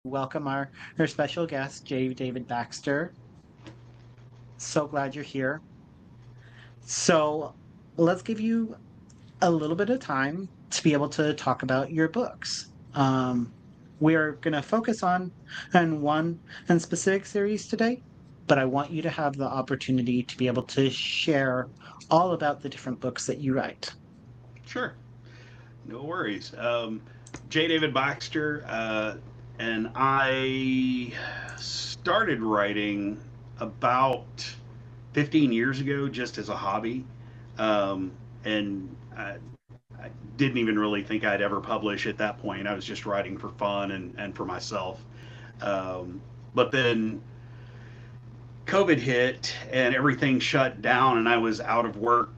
welcome our special guest, J. David Baxter. So glad you're here. So let's give you a little bit of time to be able to talk about your books. We're going to focus on one and specific series today, but I want you to have the opportunity to be able to share all about the different books that you write. Sure, no worries. J. David Baxter, and I started writing about 15 years ago just as a hobby. And I didn't even really think I'd ever publish at that point. I was just writing for fun and for myself. But then COVID hit and everything shut down, and I was out of work.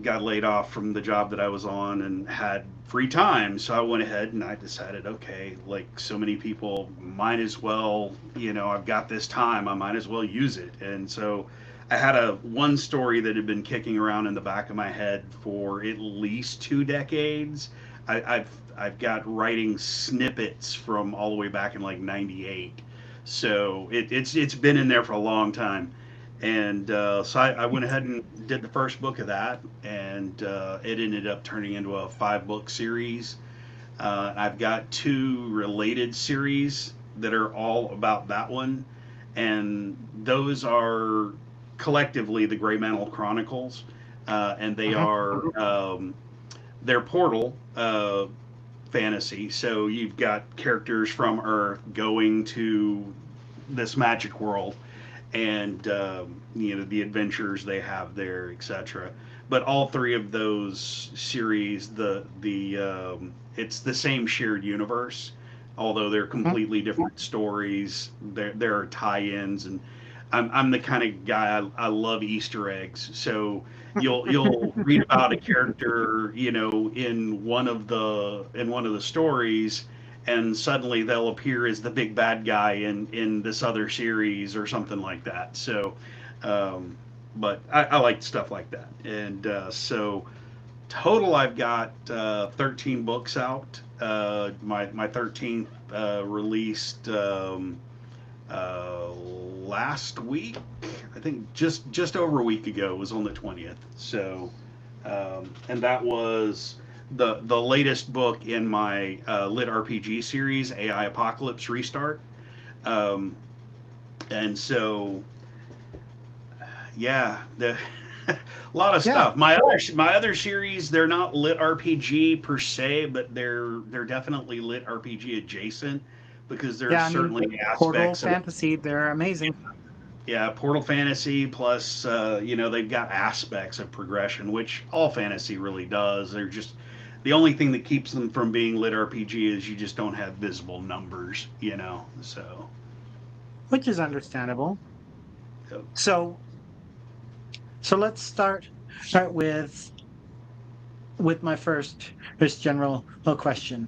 Got laid off from the job that I was on and had free time. So I went ahead and I decided, okay, like so many people, might as well, I've got this time, I might as well use it. And so I had a one story that had been kicking around in the back of my head for at least 2 decades. I've got writing snippets from all the way back in like '98, so it's been in there for a long time. And so I went ahead and did the first book of that, and it ended up turning into a 5 book series. I've got 2 related series that are all about that one, and those are collectively the Gray Mantle Chronicles, and they Mhm. are they're portal fantasy. So you've got characters from Earth going to this magic world, and the adventures they have there, etc. But all 3 of those series, the it's the same shared universe, although they're Mhm. completely different stories. There are tie-ins, and I'm the kind of guy, I love Easter eggs. So you'll read about a character, in one of the stories, and suddenly they'll appear as the big bad guy in this other series or something like that. So, um, but I like stuff like that, and so total I've got 13 books out. My 13th released uh, last week. I think just over a week ago. It was on the 20th. So, and that was the latest book in my lit RPG series, AI Apocalypse Restart. Um, and so, yeah, the a lot of Yeah. stuff. My other series, they're not lit RPG per se, but they're definitely lit RPG adjacent, because there's Yeah. I mean, certainly Portal aspects of, Fantasy, they're amazing. yeah, Portal Fantasy, plus they've got aspects of progression, which all fantasy really does. They're just the only thing that keeps them from being lit RPG is you just don't have visible numbers. So Which is understandable. uh, So so let's start with my first general question.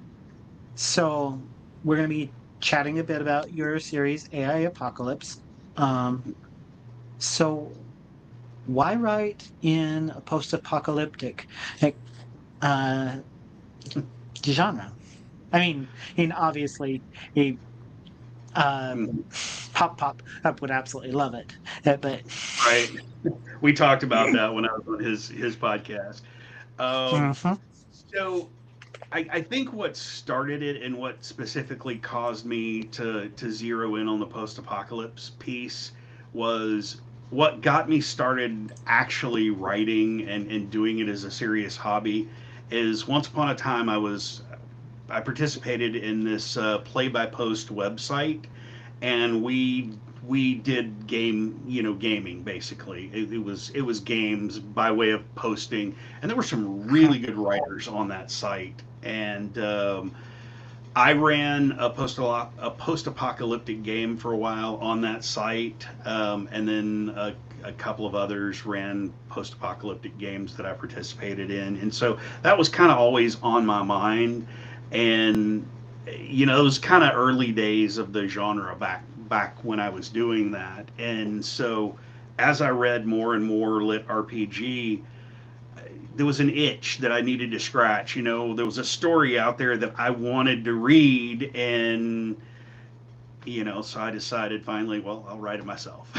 So we're going to be chatting a bit about your series AI Apocalypse. Um, so why write in a post-apocalyptic like, uh, genre? I mean, obviously, a uh, mhm, pop up would absolutely love it, but right. We talked about that when I was on his podcast. Um, Mhm. so I think what started it and what specifically caused me to zero in on the post apocalypse piece was what got me started actually writing and doing it as a serious hobby. Is once upon a time I participated in this play by post website, and we did gaming basically. It was games by way of posting, and there were some really good writers on that site. And I ran a post apocalyptic game for a while on that site, and then a couple of others ran post apocalyptic games that I participated in, and so that was kind of always on my mind. And those kind of early days of the genre back when I was doing that. And so as I read more and more lit RPG, an itch that I needed to scratch. You know, there was a story out there that I wanted to read, and so I decided finally, well, I'll write it myself.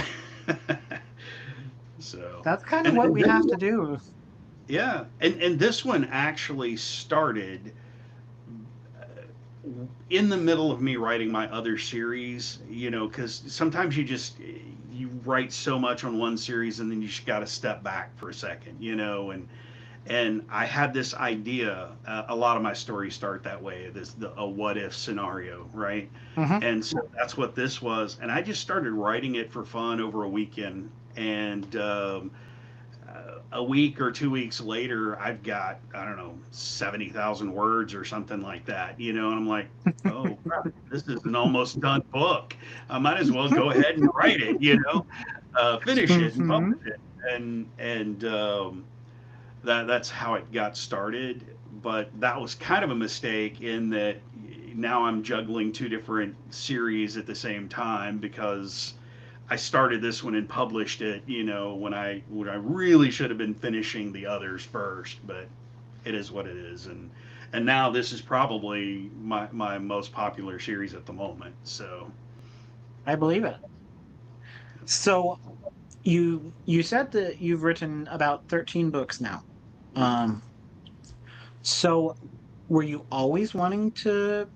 So, That's kind of and, what and we this have to one, do. yeah, and this one actually started in the middle of me writing my other series, because sometimes you write so much on one series and then you just got to step back for a second, and I had this idea. A lot of my stories start that way. A what if scenario, right? Hmm. And so that's what this was. And I just started writing it for fun over a weekend. And a week or 2 weeks later, I've got, I don't know, 70,000 words or something like that. And I'm like, oh crap, this is an almost done book. I might as well go ahead and write it. Finish it and Hmm. publish it. And that's how it got started. But that was kind of a mistake in that now I'm juggling two different series at the same time, because I started this one and published it, when I really should have been finishing the others first. But it is what it is, and now this is probably my most popular series at the moment. So I believe it. So you said that you've written about 13 books now. Um, so were you always wanting to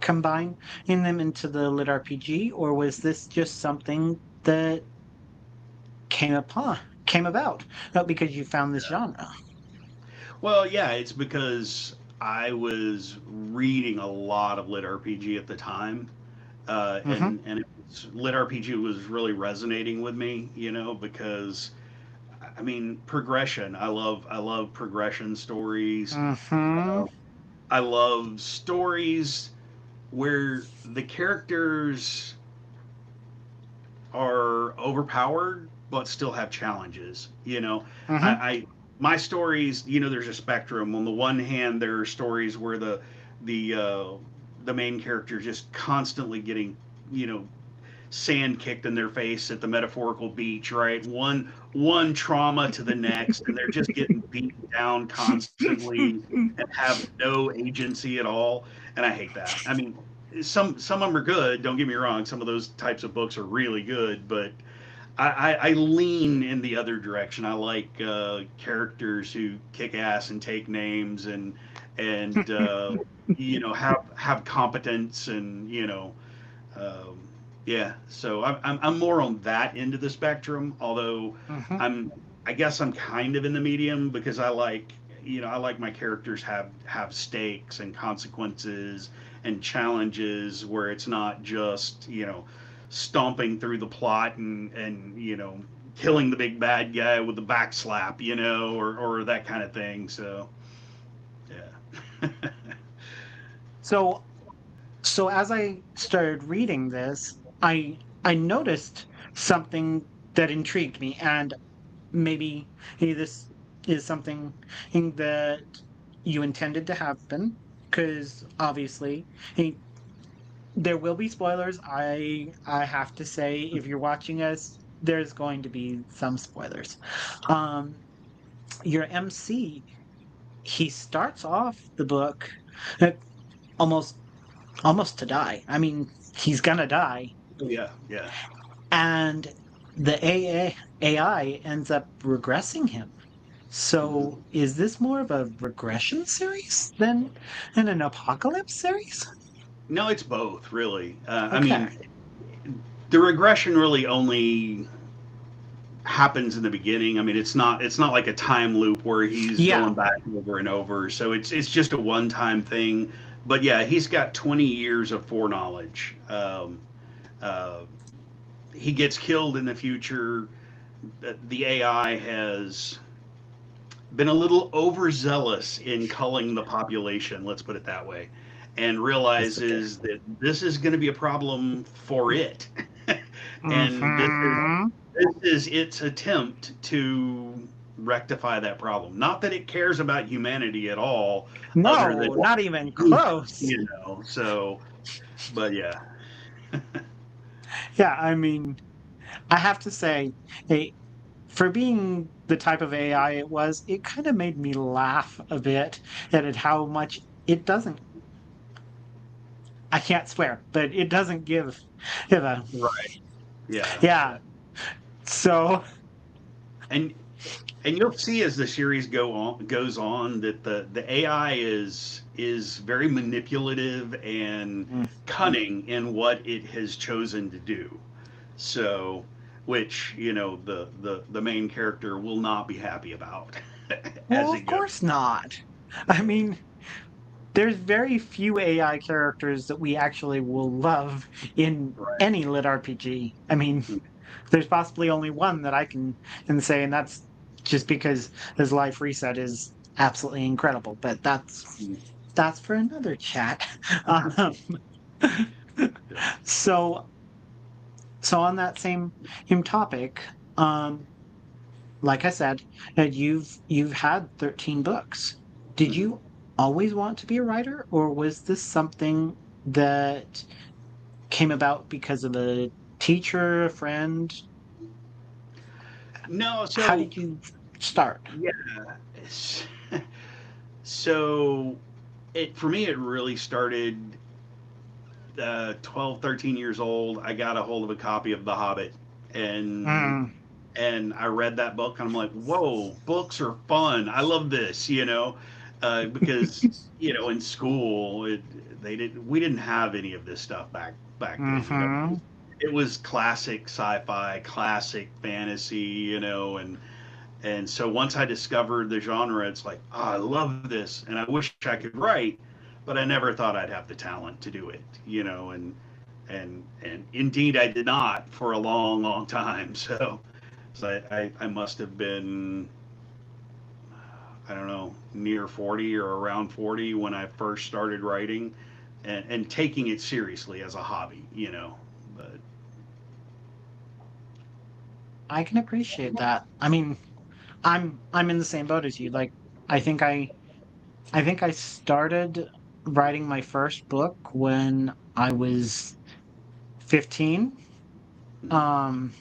combine in them into the lit RPG, or was this just something that came about because you found this genre? well, yeah, it's because I was reading a lot of lit RPG at the time, Mm-hmm. lit RPG was really resonating with me, because I mean progression. I love progression stories. Mm-hmm. I love stories where the characters are overpowered but still have challenges. I, Mm-hmm. I my stories, there's a spectrum. On the one hand, there are stories where the uh, the main character just constantly getting, you know, sand kicked in their face at the metaphorical beach, right? One trauma to the next, and they're just getting beaten down constantly and have no agency at all. And I hate that. I mean, some of them are good. Don't get me wrong. Some of those types of books are really good, but I lean in the other direction. I like characters who kick ass and take names, and have competence, and um, yeah, so I'm more on that end of the spectrum. Although Mm-hmm. I'm, I guess I'm kind of in the medium, because I like my characters have stakes and consequences and challenges, where it's not just stomping through the plot and killing the big bad guy with the back slap, or that kind of thing. So yeah. So so as I started reading this, I noticed something that intrigued me, and maybe hey, this is something that you intended to happen, because obviously hey, there will be spoilers. I have to say, if you're watching us, there's going to be some spoilers. Um, your MC, he starts off the book uh, almost almost to die. I mean, he's gonna die, Yeah, yeah. and the AI ends up regressing him. Mhm. So, is this more of a regression series than an apocalypse series? No, it's both, really. I Okay. mean, the regression really only happens in the beginning. I mean, it's not like a time loop where he's Yeah. going back over and over. So it's just a one time thing. But yeah, he's got 20 years of foreknowledge. Uh, he gets killed in the future. The AI has been a little overzealous in culling the population, let's put it that way, and That's okay. realizes that this is going to be a problem for it. And Hmm. this is its attempt to rectify that problem. Not that it cares about humanity at all, other than No, not even close. so, but yeah. Yeah, I mean, I have to say, hey, for being the type of AI it was, it kind of made me laugh a bit at how much it doesn't. I can't swear, but it doesn't give a Right. Yeah. yeah. So And you'll see as the series goes on that the AI is very manipulative and mm, cunning in what it has chosen to do. So, which the main character will not be happy about well, as of it goes. course not. I mean, there's very few AI characters that we actually will love in Right. any lit RPG. I mean, there's possibly only one that I can say, and that's just because his life reset is absolutely incredible. But that's for another chat. Um, so so on that same topic, um, like I said, you've had 13 books. Did Mhm. you always want to be a writer, or was this something that came about because of a teacher, a friend? No, How so did you start? yeah. So it for me it really started 12, 13 years old. I got a hold of a copy of The Hobbit, and Mm, I read that book, and I'm like, whoa, books are fun. I love this, because in school we didn't have any of this stuff back then. mm-hmm. It was classic sci-fi, classic fantasy, and so once I discovered the genre, it's like, oh, I love this, and I wish I could write, but I never thought I'd have the talent to do it, and indeed I did not for a long, long time. So I must have been, I don't know, near 40 or around 40 when I first started writing, and taking it seriously as a hobby. But I can appreciate that. I mean, I'm in the same boat as you. Like, I think I I think I started writing my first book when I was 15. mm, Um,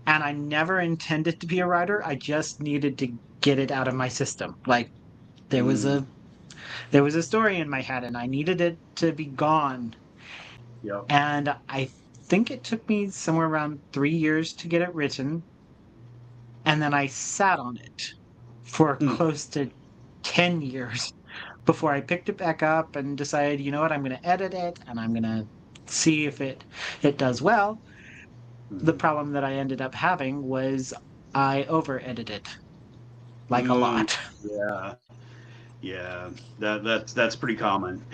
and I never intended to be a writer. I just needed to get it out of my system. Like there was mm, a there was a story in my head and I needed it to be gone. yep. And I think it took me somewhere around 3 years to get it written. And then I sat on it for Mm, close to 10 years before I picked it back up and decided, you know what, I'm going to edit it and I'm going to see if it does well. The mm, problem that I ended up having was I over edited like a mm, lot. yeah. Yeah, that's pretty common.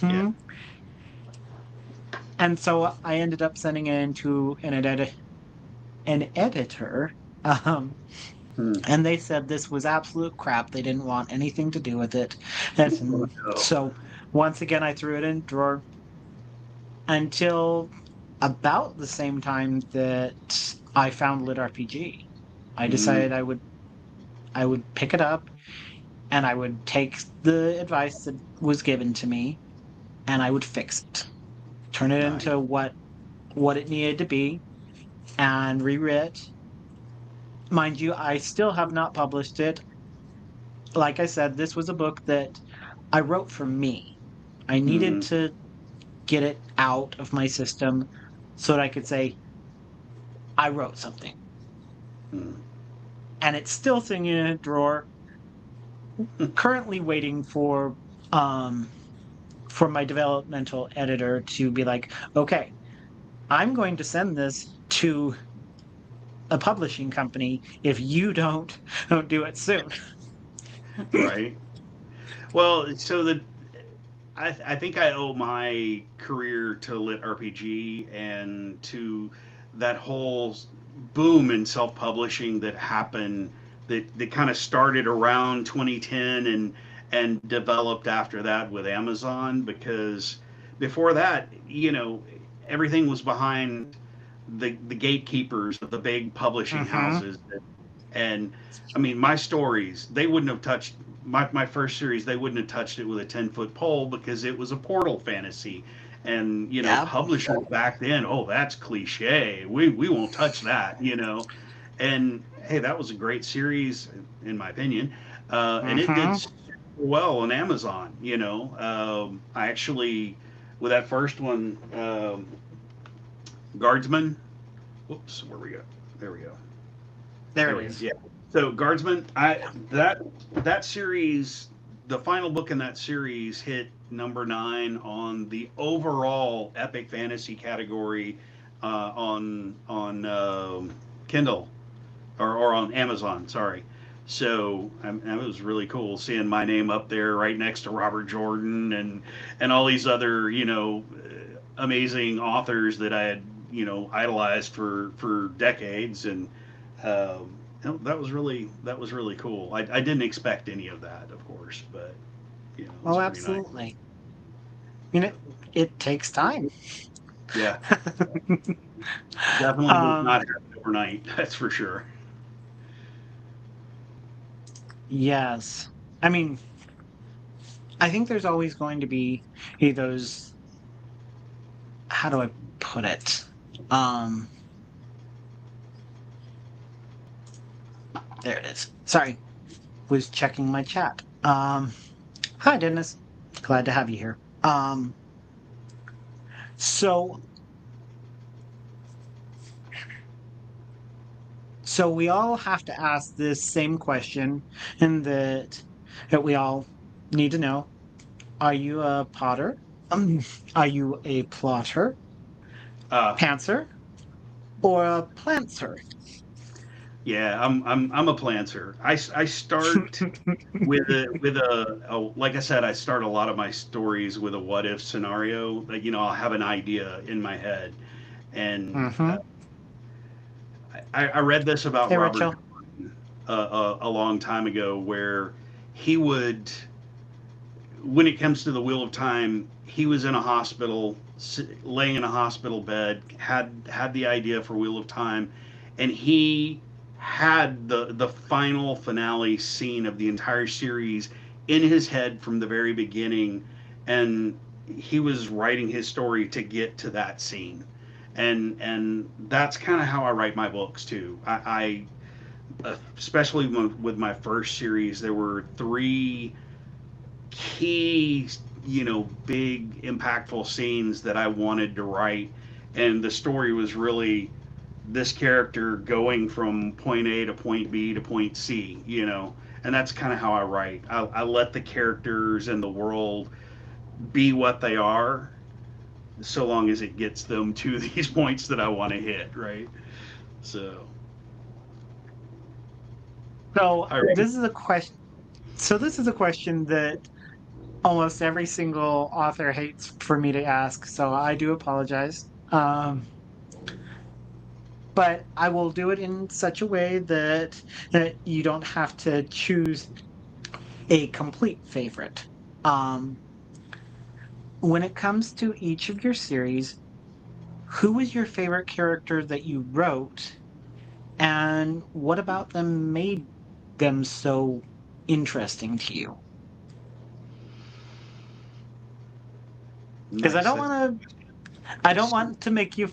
Yeah. Hmm. And so I ended up sending it into an editor. Um, Hmm. and they said this was absolute crap. They didn't want anything to do with it. Oh, And no. so once again, I threw it in a drawer until about the same time that I found Lit RPG. I Mm, decided I would pick it up and I would take the advice that was given to me and I would fix it, turn it nice. into what it needed to be, and reread. Mind you, I still have not published it. Like I said, this was a book that I wrote for me. I needed Mm, to get it out of my system so that I could say, I wrote something. mm. And it's still sitting in a drawer, currently waiting um for my developmental editor to be like, okay, I'm going to send this to a publishing company if you don't do it soon. Right. Well, I think I owe my career to Lit RPG and to that whole boom in self-publishing that happened, that kind of started around 2010 and developed after that with Amazon, because before that, everything was behind the gatekeepers of the big publishing Mm-hmm. houses. And I mean, my stories, they wouldn't have touched my first series, they wouldn't have touched it with a 10-foot pole because it was a portal fantasy. And, Yep. publishers back then, oh, that's cliche. We won't touch that. And hey, that was a great series in my opinion, and it did Mm-hmm. super well on Amazon. I actually, with that first one, Guardsman. Whoops, where we go? There we go. There There it we go. is. Yeah. So Guardsman, that series, the final book in that series hit number 9 on the overall epic fantasy category on Kindle or on Amazon. Sorry. So it was really cool seeing my name up there right next to Robert Jordan and all these other amazing authors that I had idolized for decades and that was really cool. I didn't expect any of that, of course, but it was Oh, pretty nice. absolutely. You know, it takes time. Yeah, definitely did um, not happen overnight. That's for sure. yes. I mean, I think there's always going to be those, how do I put it? Um, there it is. Sorry, was checking my chat. Hi, Dennis. Glad to have you here. So so we all have to ask this same question, and that we all need to know. Are you a potter? Um, are you a plotter, Uh, pantser, or a plantser? yeah, I'm a planter. I start with a like I said, I start a lot of my stories with a what if scenario. Like I'll have an idea in my head, and Mm-hmm. I read this about Hey, Robert Rachel. Jordan, a long time ago, where he would, when it comes to the Wheel of Time, he was in a hospital, laying in a hospital bed, had the idea for Wheel of Time, and he had the final finale scene of the entire series in his head from the very beginning, and he was writing his story to get to that scene, and that's kind of how I write my books too. Especially with my first series, there were 3 key, big impactful scenes that I wanted to write, and the story was really this character going from point A to point B to point C, and that's kind of how I write. I let the characters and the world be what they are, so long as it gets them to these points that I want to hit, right? So, So all right. this is a question. So this is a question that almost every single author hates for me to ask. So I do apologize. But I will do it in such a way that you don't have to choose a complete favorite. Um, when it comes to each of your series, who was your favorite character that you wrote, and what about them made them so interesting to you? Because Nice. I don't want to make you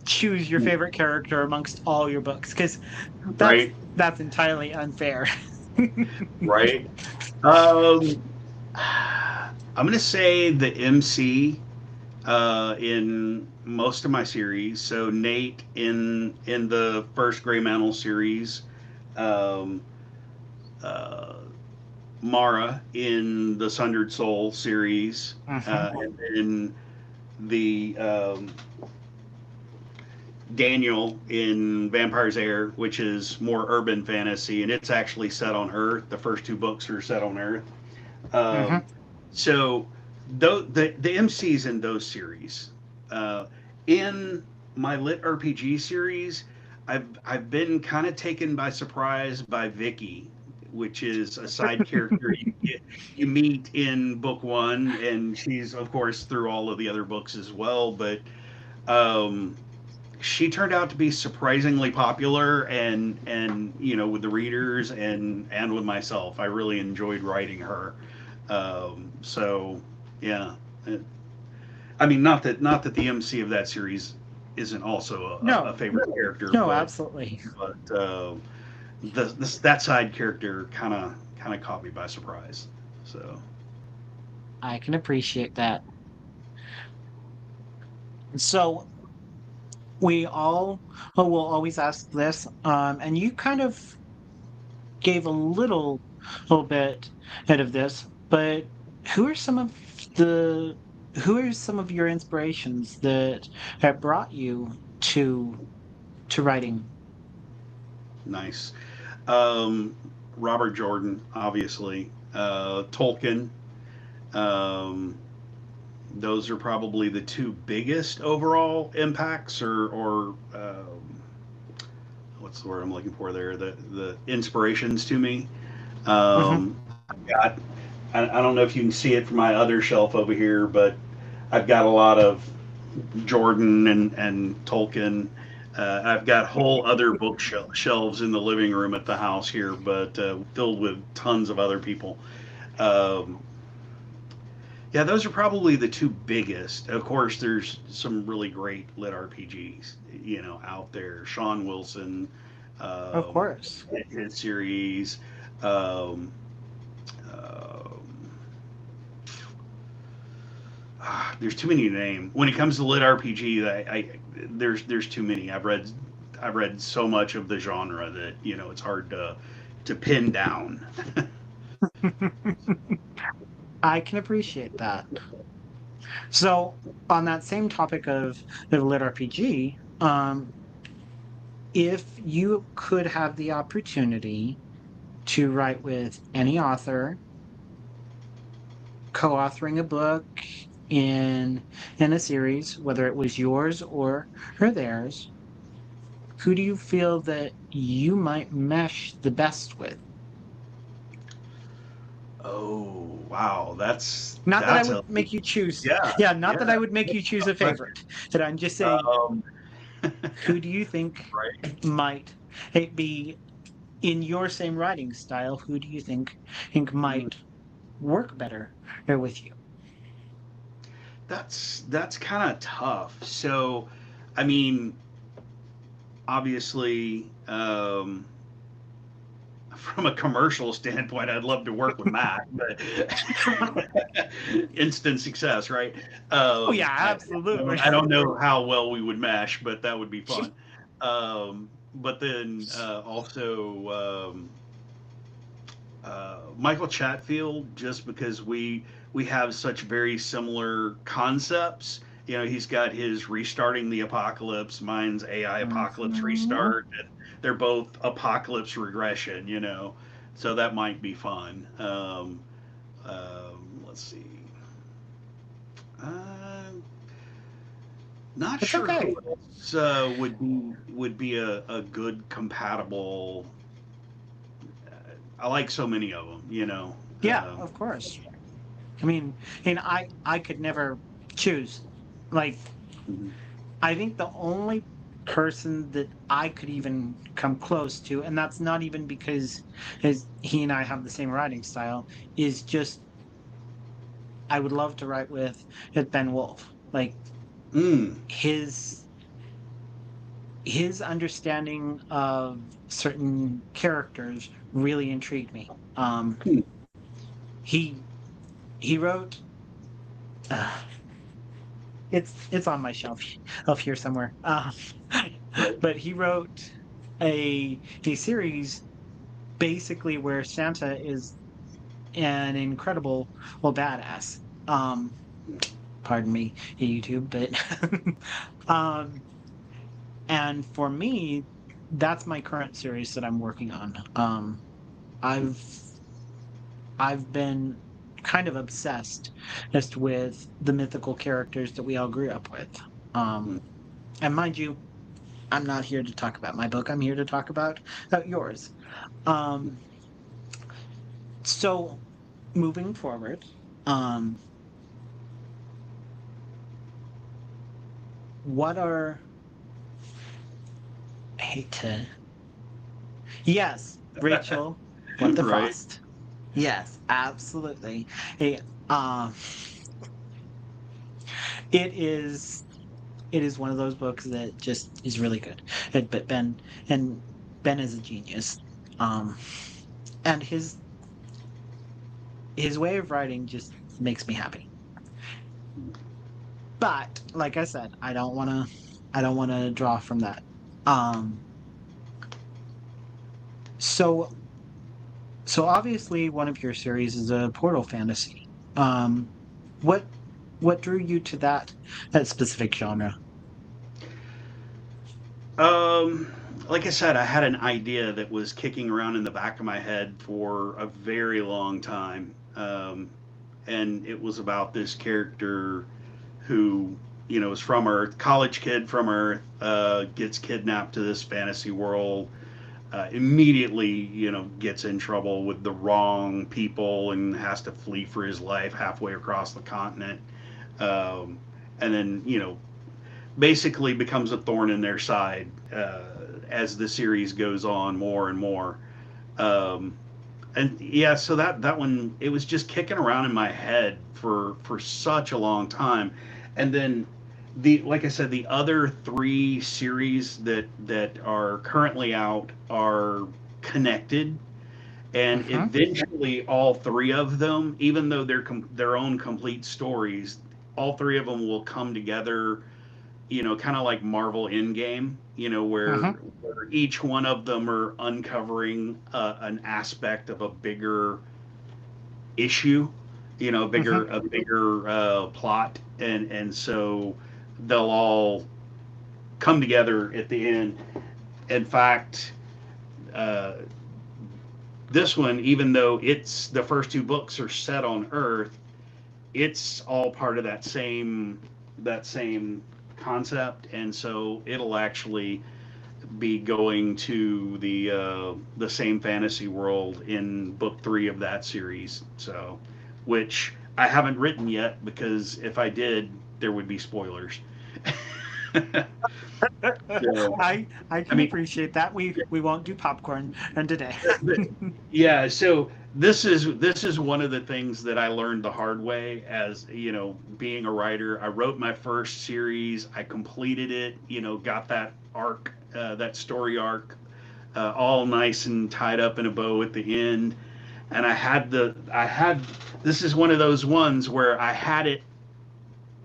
choose your favorite character amongst all your books, because Right, that's entirely unfair. right. I'm gonna say the MC in most of my series. So Nate in the first Gray Mantle series, um, uh, Mara in the Sundered Soul series, Mhm. and then the Daniel in Vampire's Heir, which is more urban fantasy, and it's actually set on Earth. The first 2 books are set on Earth. Mhm. Um, so the MCs in those series, uh, in my lit RPG series, I've been kind of taken by surprise by Vicky, which is a side character you meet in book 1, and she's of course through all of the other books as well. But um, she turned out to be surprisingly popular, and with the readers and with myself. I really enjoyed writing her. So yeah, I mean, not that the MC of that series isn't also a No, favorite character, no, but absolutely. that side character kind of caught me by surprise. So I can appreciate that. So we all will always ask this, and you kind of gave a little bit out of this, but who are some of the who are some of your inspirations that have brought you to writing? nice. Um, Robert Jordan, obviously. Tolkien. Um, those are probably the two biggest overall impacts, or what's the word I'm looking for there? The inspirations to me. Hmm. I've got. I don't know if you can see it from my other shelf over here, but I've got a lot of Jordan and Tolkien. I've got whole other bookshelves in the living room at the house here, but filled with tons of other people. Um, yeah, those are probably the two biggest. Of course, there's some really great lit RPGs, out there. Sean Wilson, Of um, course. his series. Um, um, there's too many to name. When it comes to lit RPG, there's too many. I've read so much of the genre that it's hard to pin down. I can appreciate that. So, on that same topic of the lit RPG, if you could have the opportunity to write with any author, co-authoring a book in a series, whether it was yours or theirs, who do you feel that you might mesh the best with? Oh wow, that's Not that I that's a would make you choose. yeah Yeah, not that yeah I would make you choose a question. favorite. That I'm just saying, Um, who do you think right. might it be in your same writing style? Who do you think Mm, might work better with you? that's kind of tough. So, I mean, obviously, from a commercial standpoint, I'd love to work with Matt, but instant success, right? Oh yeah, I, absolutely. I don't know how well we would mesh, but that would be fun. But then also Michael Chatfield, just because we have such very similar concepts. He's got his restarting the apocalypse, mine's AI apocalypse Mhm. restart, and they're both apocalypse regression. So that might be fun. Let's see. Uh, Not It's sure okay. who else would be a good compatible. I like so many of them. Yeah, of course. I mean, and I could never choose. Like, Mhm. I think the only person that I could even come close to, and that's not even because he and I have the same writing style, is just I would love to write with Ben Wolf. Like Mm. his his understanding of certain characters really intrigued me. Hmm. He he wrote. Uh, it's on my shelf up here somewhere. Right. But he wrote a series basically where Santa is an incredible badass. Um, Pardon me, YouTube, but um, and for me, that's my current series that I'm working on. I've I've been kind of obsessed just with the mythical characters that we all grew up with. Mm. And mind you, I'm not here to talk about my book. I'm here to talk about yours. Um, so moving forward, um, what are I hate to yes, Rachel, what the Right. Frost. Yes, absolutely. Hey, um, it is. it is one of those books that just is really good. But and Ben is a genius. Um, and his way of writing just makes me happy. But like I said, I don't wanna draw from that. Um, so so obviously one of your series is a portal fantasy. Um, what what drew you to that specific genre? Um, like I said, I had an idea that was kicking around in the back of my head for a very long time. And it was about this character who, is from Earth, college kid from Earth, gets kidnapped to this fantasy world, immediately, gets in trouble with the wrong people and has to flee for his life halfway across the continent. Um, and then, basically becomes a thorn in their side as the series goes on more and more. Um, and yeah, so that one, it was just kicking around in my head for such a long time. And then the like I said, the other three series that are currently out are connected, and Mm-hmm. eventually all three of them, even though they're their own complete stories, all three of them will come together, kind of like Marvel Endgame, Mm-hmm. where each one of them are uncovering an aspect of a bigger issue, Mm-hmm. a bigger plot, and so they'll all come together at the end. In fact, uh, this one, even though it's the first two books are set on Earth, it's all part of that same concept, and so it'll actually be going to the same fantasy world in book three of that series. So, which I haven't written yet because if I did, there would be spoilers. So, I I can mean, appreciate that. We won't do popcorn and today. but, yeah. So this is one of the things that I learned the hard way as being a writer. I wrote my first series. I completed it. Got that arc, that story arc, all nice and tied up in a bow at the end. And I had this is one of those ones where I had it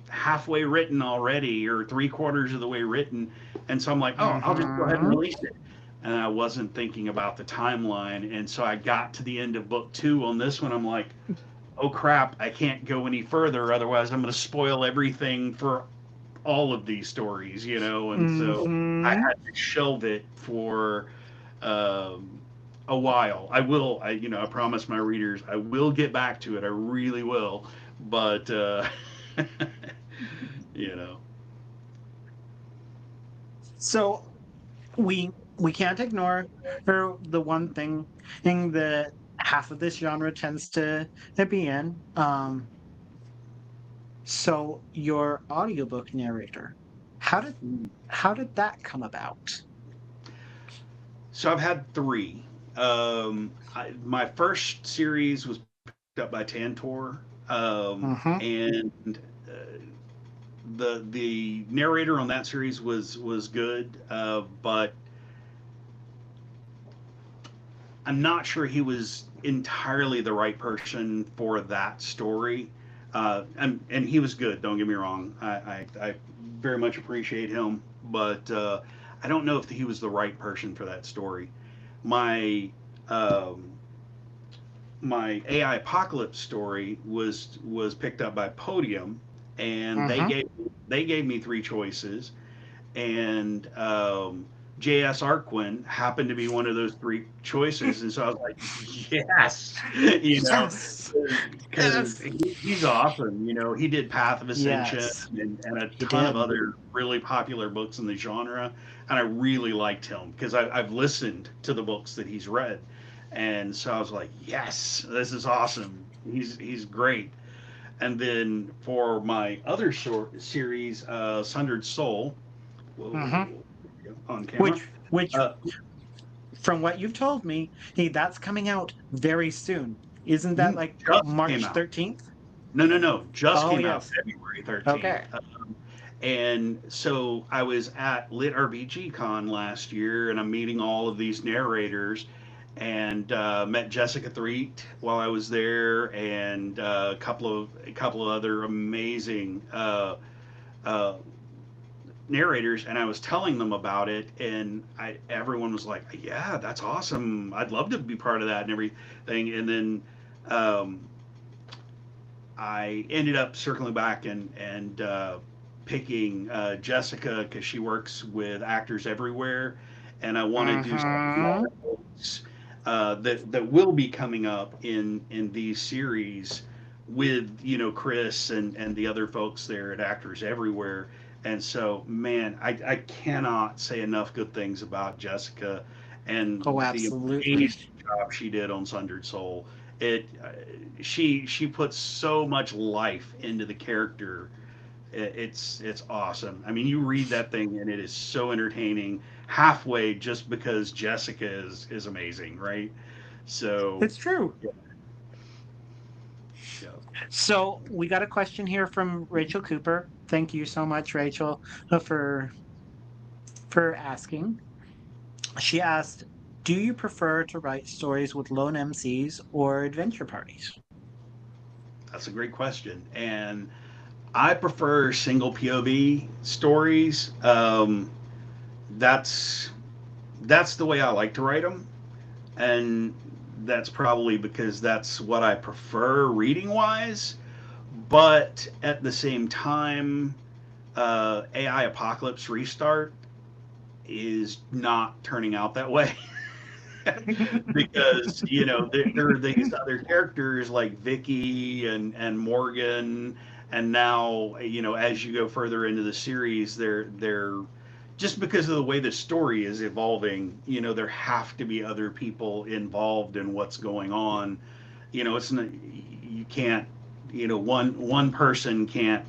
halfway written already or three quarters of the way written, and so I'm like, oh, I'll just go ahead and Mm-hmm. release it. And I wasn't thinking about the timeline, and so I got to the end of book two on this one. I'm like, oh crap, I can't go any further, otherwise I'm going to spoil everything for all of these stories, and so I Mm-hmm. had to shelve it for um, a while. I promise my readers, I will get back to it. I really will, but you know, So we can't ignore the one thing that half of this genre tends to be in. So your audiobook narrator, how did how did that come about? so I've had three. My first series was picked up by Tantor, Mm-hmm. and the narrator on that series was good, but I'm not sure he was entirely the right person for that story. And he was good. Don't get me wrong. I very much appreciate him, but I don't know if he was the right person for that story. My um, my AI apocalypse story was picked up by Podium, and they Mm-hmm. gave me three choices, and J.S. Arquin happened to be one of those three choices, and so I was like, yes, Yes. because Yes. he's awesome. He did Path of Ascension Yes. and a He ton of did. other really popular books in the genre, and I really liked him because I've listened to the books that he's read, and so I was like, yes, this is awesome. He's great. And then for my other short series, Sundered Soul, Mm-hmm. whoa, on camera. Which Uh, from what you've told me, hey, that's coming out very soon. Isn't that like just came March out. 13th? No, no, no, just Oh came out yes. February 13th. Okay. And so I was at Lit RBG Con last year, and I'm meeting all of these narrators, and met Jessica Threet while I was there, and a couple of other amazing uh, narrators, and I was telling them about it, and everyone was like, "Yeah, that's awesome. I'd love to be part of that and everything." And then um, I ended up circling back and picking Jessica because she works with actors everywhere, and I want to do something Mm-hmm. that will be coming up in these series with Chris and the other folks there at Actors Everywhere. And so, man, I cannot say enough good things about Jessica and Oh, the absolutely. amazing job she did on Sundered Soul. It she puts so much life into the character. It's awesome. I mean, you read that thing and it is so entertaining. Halfway, just because Jessica is amazing, right? So, It's true. yeah, yeah. So we got a question here from Rachel Cooper. Thank you so much, Rachel, for asking. She asked, "Do you prefer to write stories with lone MCs or adventure parties?" That's a great question, and I prefer single POV stories. That's that's the way I like to write them, and that's probably because that's what I prefer reading wise. But at the same time, AI Apocalypse Restart is not turning out that way. Because there are these other characters like Vicky and Morgan, and now as you go further into the series, they're just because of the way the story is evolving, there have to be other people involved in what's going on. It's not, you can't, one person can't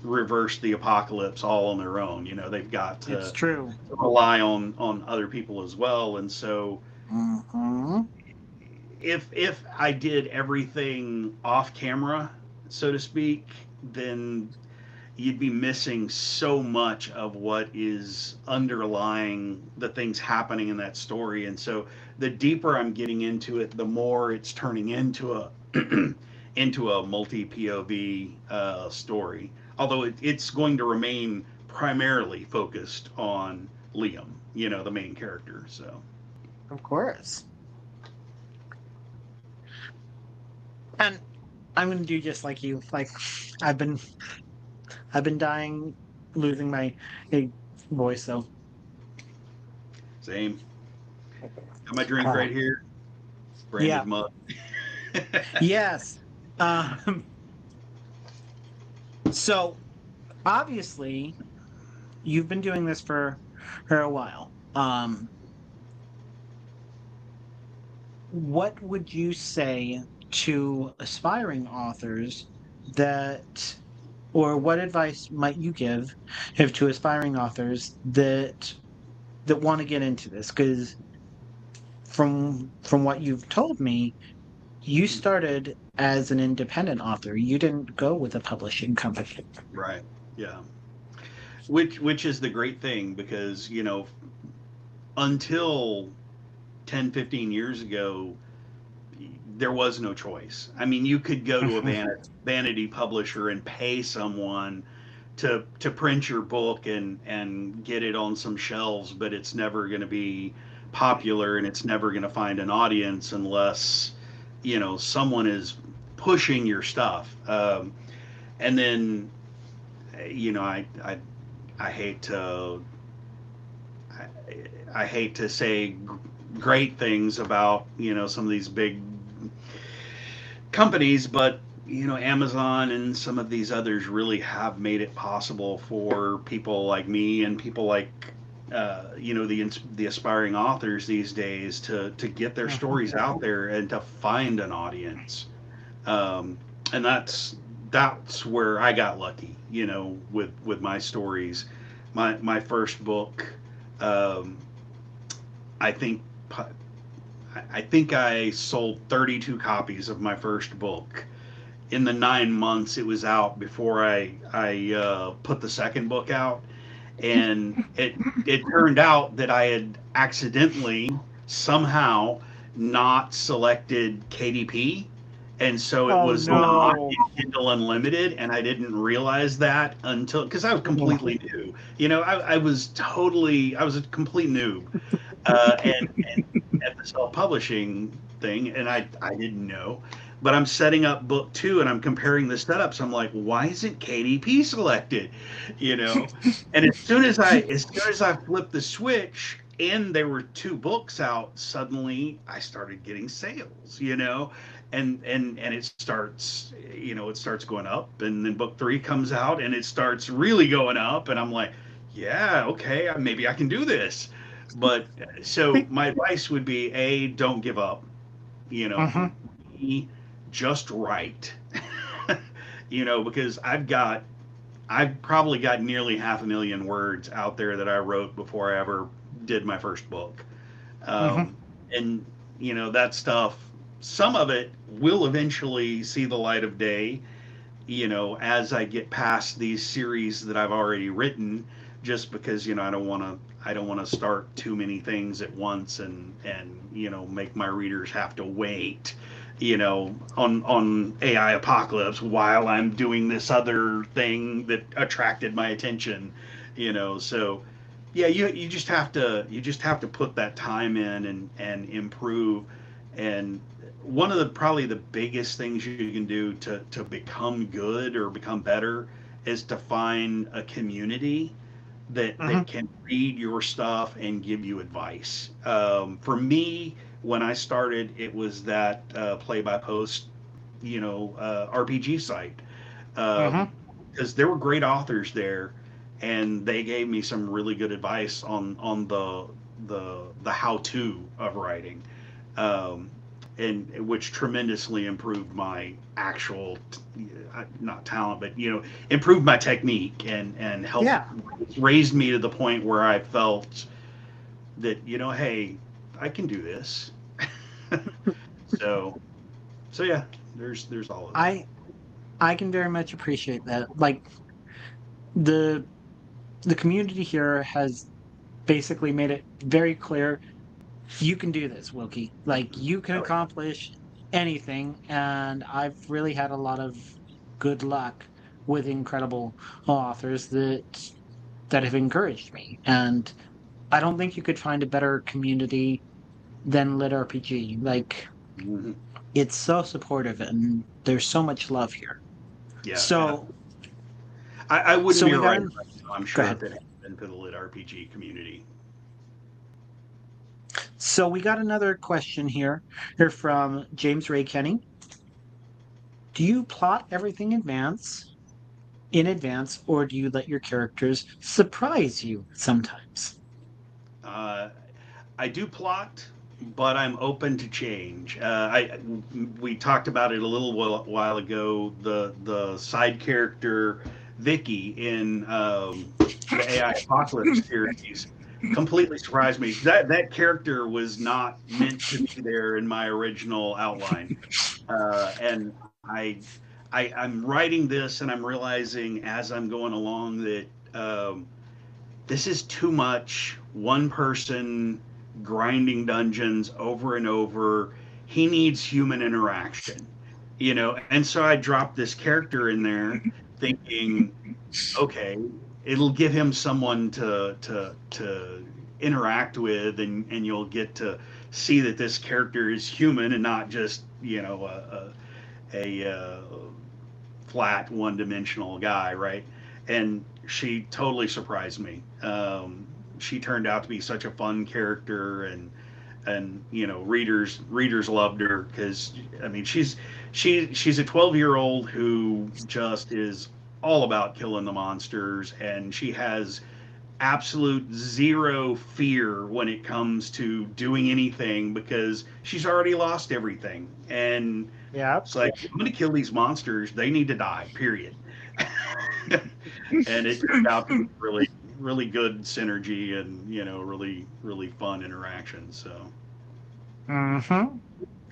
reverse the apocalypse all on their own. They've got It's to true. rely on other people as well. And so Hmm. if I did everything off camera, so to speak, then you'd be missing so much of what is underlying the things happening in that story. And so the deeper I'm getting into it, the more it's turning into a into a multi POV story. Although it's going to remain primarily focused on Liam, the main character. So Of course. And I'm gonna do just like you. Like I've been I've been dying, losing my eh, voice. So same. Got my drink uh, right here, yeah, branded mug. yes. Um, so obviously you've been doing this for a while. What would you say to aspiring authors that, or what advice might you give if to aspiring authors that want to get into this? Because from what you've told me, you started as an independent author. You didn't go with a publishing company. Right. Yeah. Which is the great thing because until 10, 15 years ago, there was no choice. I mean, you could go to a vanity publisher and pay someone to print your book and get it on some shelves, but it's never going to be popular and it's never going to find an audience unless someone is pushing your stuff. And then I hate to I, I hate to say great things about some of these big companies, but Amazon and some of these others really have made it possible for people like me and people like the aspiring authors these days to get their stories out there and to find an audience. Um, and that's where I got lucky, with my stories. My first book, um, I think I think I sold 32 copies of my first book, in the 9 months it was out before I put the second book out, and it turned out that I had accidentally somehow not selected KDP, and so it Oh was not no. in Kindle Unlimited, and I didn't realize that until because I was completely new. You know, I was a complete noob, and at the self-publishing thing, and I didn't know. But I'm setting up book two, and I'm comparing the setups. I'm like, why isn't KDP selected? You know, and as soon as I flipped the switch, and there were two books out, suddenly I started getting sales. You know, and it starts going up, and then book three comes out, and it starts really going up, and I'm like, yeah, okay, maybe I can do this. But so my advice would be A, don't give up. You know, Mhm. B, just write. Because I've probably got nearly 500,000 words out there that I wrote before I ever did my first book. Mhm. Um, and that stuff, some of it will eventually see the light of day, as I get past these series that I've already written, just because I don't want to start too many things at once and make my readers have to wait, on AI Apocalypse while I'm doing this other thing that attracted my attention, so yeah, you just have to put that time in and improve. And one of the probably the biggest things you can do to become good or become better is to find a community that Mhm. can read your stuff and give you advice. For me, when I started, it was that play by post, RPG site, Mhm. because there were great authors there, and they gave me some really good advice on the how to of writing, um, and which tremendously improved my actual not talent, but improved my technique and helped Yeah. raised me to the point where I felt that hey, I can do this. so so yeah, there's all of that. I I can very much appreciate that. Like the the community here has basically made it very clear you can do this, Wilkie. Like you can Oh yeah. accomplish anything, and I've really had a lot of good luck with incredible authors that have encouraged me. And I don't think you could find a better community than Lit RPG. Like Mhm. it's so supportive and there's so much love here. Yeah, yeah. So I wouldn't so be we a got writer an right now, I'm go sure, ahead. if it hadn't been for the lit RPG community. So we got another question here from James Ray Kenny. Do you plot everything in advance, or do you let your characters surprise you sometimes? Uh, I do plot, but I'm open to change. We talked about it a little while ago. The side character Vicky in the AI Apocalypse series completely surprised me. That character was not meant to be there in my original outline, and I'm writing this and I'm realizing as I'm going along that. This is too much one person grinding dungeons over and over. He needs human interaction, and so I dropped this character in there thinking, okay, it'll give him someone to interact with, and you'll get to see that this character is human and not just a flat one-dimensional guy, right? And she totally surprised me. She turned out to be such a fun character, and readers loved her because I mean she's a 12-year-old who just is all about killing the monsters, and she has absolute zero fear when it comes to doing anything because she's already lost everything. And Yeah. it's like, I'm going to kill these monsters. They need to die, period. And it turned out to be really, really good synergy and, really, really fun interaction. So, Mm-hmm.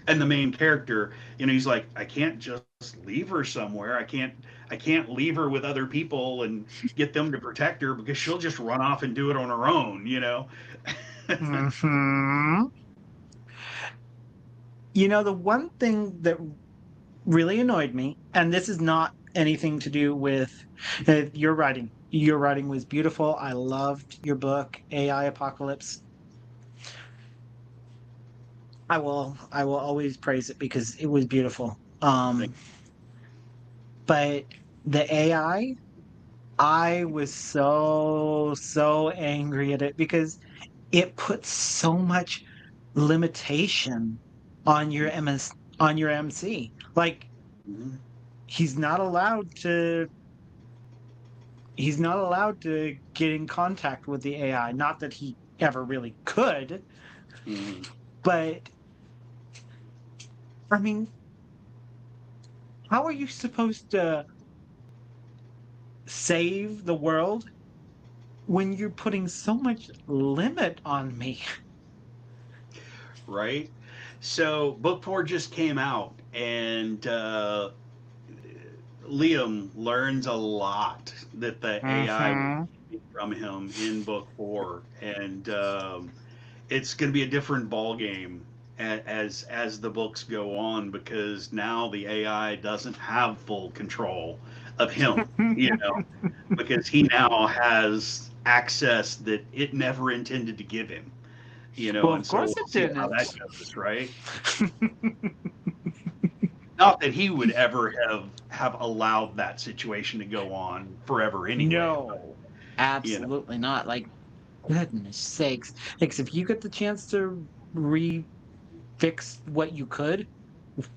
And the main character, he's like, I can't just leave her somewhere. I can't leave her with other people and get them to protect her because she'll just run off and do it on her own. Hmm. The one thing that really annoyed me, and this is not anything to do with your writing. Your writing was beautiful. I loved your book, AI Apocalypse. I will always praise it because it was beautiful. But the I was so angry at it because it puts so much limitation on your MC. Like Mhm. he's not allowed to he's not allowed to get in contact with the AI. Not that he ever really could, Mhm. but I mean, how are you supposed to save the world when you're putting so much limit on me? Right. So book four just came out, and Liam learns a lot that the AI was Mm-hmm. taking from him in book four, and it's going to be a different ball game as the books go on, because now the AI doesn't have full control of him, because he now has access that it never intended to give him, Well, and of so course we'll it see how didn't. that goes, right? Not that he would ever have allowed that situation to go on forever anyway, but No, you know. absolutely not. Like, goodness sakes. Like, if you get the chance to refix what you could,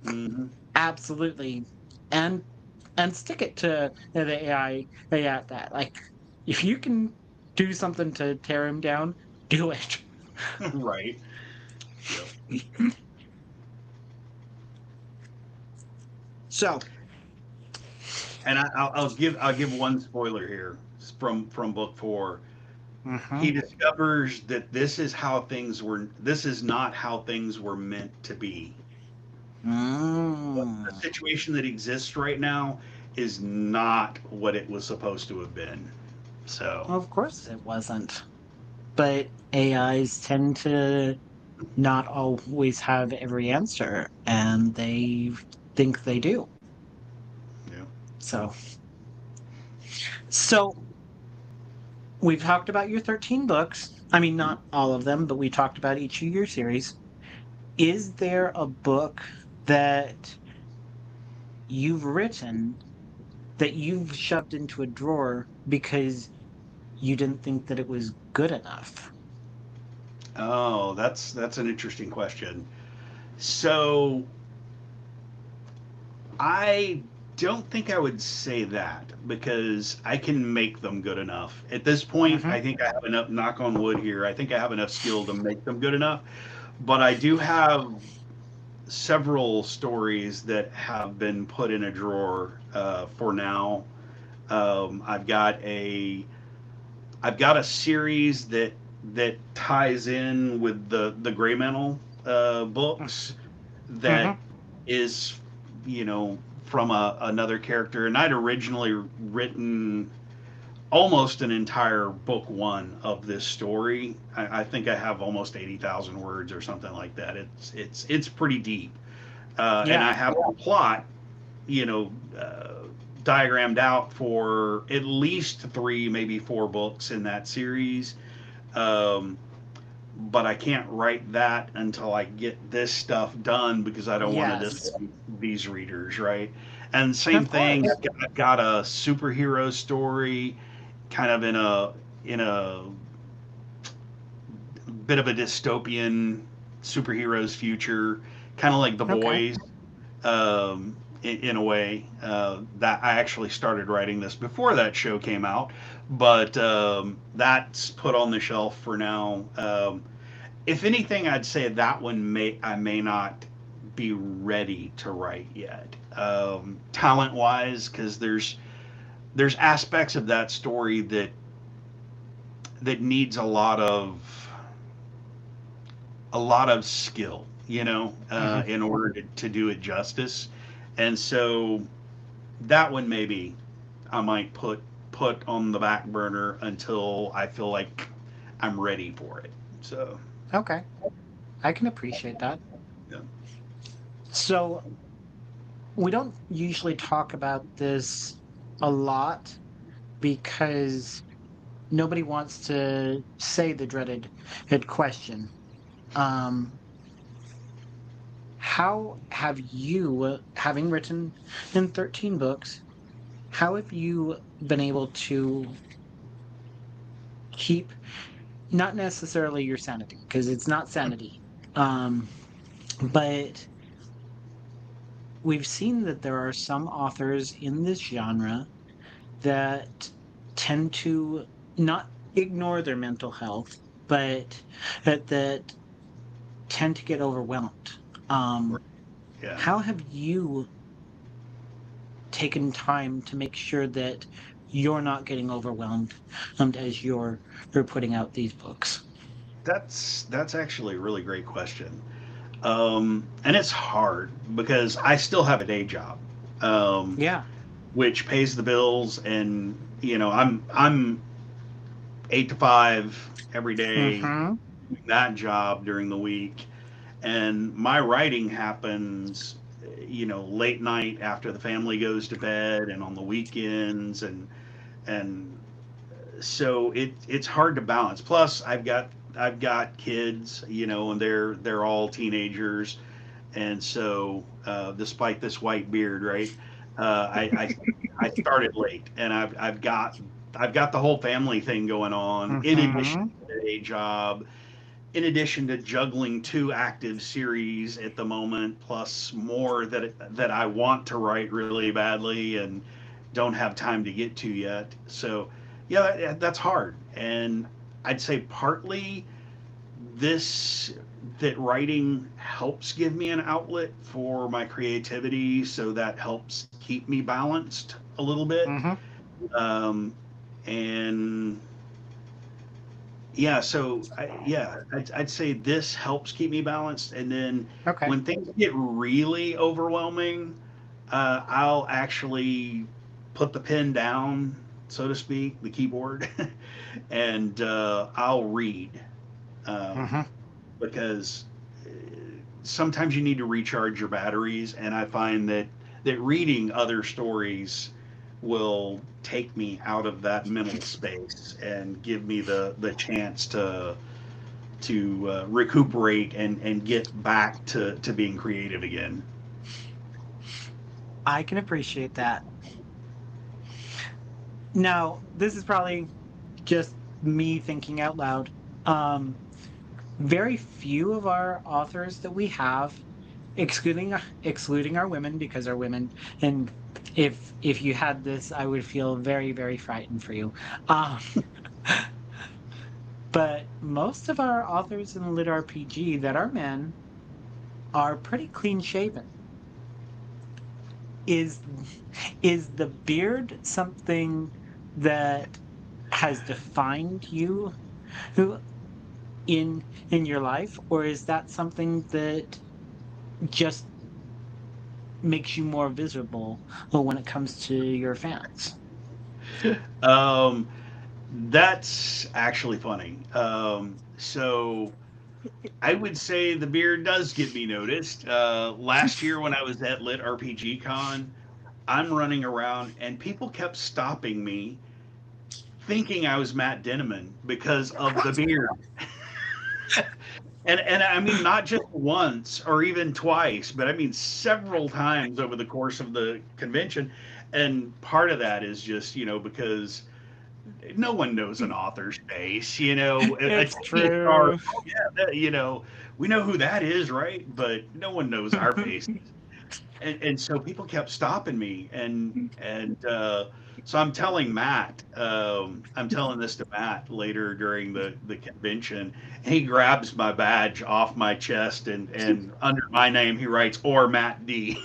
Mhm. absolutely. And stick it to the AI at that. Like, if you can do something to tear him down, do it. Right. Yep. So, And I'll give one spoiler here from book four. He mhm. discovers that this is not how things were meant to be. The Mm. situation that exists right now is not what it was supposed to have been. So, Of course it wasn't. But AIs tend to not always have every answer, and they think they do. yeah. So, so we've talked about your 13 books. I mean, not all of them, but we talked about each of your series. Is there a book that you've written that you've shoved into a drawer because you didn't think that it was good enough? Oh, that's an interesting question. So I don't think I would say that, because I can make them good enough. At this point, Hmm. I think I have enough, knock on wood here, I think I have enough skill to make them good enough. But I do have several stories that have been put in a drawer for now. I've got a series that ties in with the Gray Mantle books, that Hmm. is, from another character, and I'd originally written almost an entire book one of this story. I think I have almost 80,000 words or something like that. It's pretty deep, and Yeah. I have a plot, you know, diagrammed out for at least three, maybe four books in that series. Um, but I can't write that until I get this stuff done, because I don't want to Yes. disappoint these readers, right? And same Of thing, course. I've got a superhero story, kind of in a bit of a dystopian superheroes future, kind of like The Okay. Boys, in a way. That I actually started writing this before that show came out, but that's put on the shelf for now. If anything, I'd say that one I may not be ready to write yet, talent wise, because there's aspects of that story that needs a lot of skill. in order to do it justice. And so that one maybe I might put on the back burner until I feel like I'm ready for it. So Okay, I can appreciate that. yeah. So we don't usually talk about this a lot because nobody wants to say the dreaded question. Um, how have you, having written in 13 books, how have you been able to keep not necessarily your sanity, because it's not sanity, um, but we've seen that there are some authors in this genre that tend to not ignore their mental health, but that tend to get overwhelmed. Um, Yeah. how have you taken time to make sure that you're not getting overwhelmed as you're putting out these books? That's actually a really great question. And it's hard because I still have a day job, um, Yeah. which pays the bills, and I'm 8 to 5 every day, Mm-hmm. doing that job during the week, and my writing happens, late night after the family goes to bed, and on the weekends, and so it's hard to balance. Plus, I've got kids, and they're all teenagers, and so despite this white beard, right? I started late, and I've got the whole family thing going on in addition Mm-hmm. to the day job, in addition to juggling two active series at the moment, plus more that I want to write really badly and don't have time to get to yet. So, yeah, that's hard. And I'd say partly this that writing helps give me an outlet for my creativity, so that helps keep me balanced a little bit. Mm-hmm. Um, and yeah, so I'd say this helps keep me balanced. And then Okay. when things get really overwhelming, I'll actually put the pen down, so to speak, the keyboard, and I'll read, Mm-hmm. um, because sometimes you need to recharge your batteries, and I find that reading other stories will take me out of that mental space and give me the chance to recuperate and get back to being creative again. I can appreciate that. Now, this is probably just me thinking out loud. Um, Very few of our authors that we have, excluding our women, because our women, and if you had this, I would feel very, very frightened for you. Um, but most of our authors in Lit RPG that are men are pretty clean shaven. Is is the beard something that has defined you who in your life, or is that something that just makes you more visible when it comes to your fans? Um, that's actually funny. So I would say the beard does get me noticed. Last year when I was at Lit RPG Con, I'm running around and people kept stopping me thinking I was Matt Denneman because of the beard. And I mean not just once or even twice, but I mean several times over the course of the convention. And part of that is just, because no one knows an author's face, a It's TSR, true. oh yeah, we know who that is, right? But no one knows our face. And so people kept stopping me, and so I'm telling this to Matt later during the convention, and he grabs my badge off my chest, and under my name he writes or Matt D.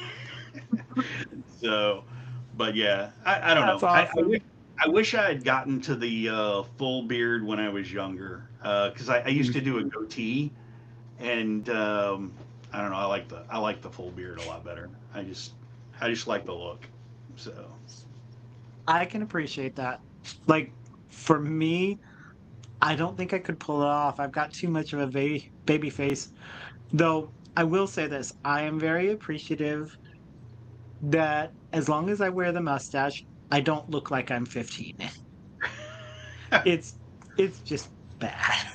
So, but yeah, I don't That's know. awesome. I wish I had gotten to the full beard when I was younger, because I used to do a goatee, and I don't know. I like the full beard a lot better. I just like the look. So I can appreciate that. Like for me, I don't think I could pull it off. I've got too much of a baby face. Though I will say this, I am very appreciative that as long as I wear the mustache, I don't look like I'm 15. It's it's just bad.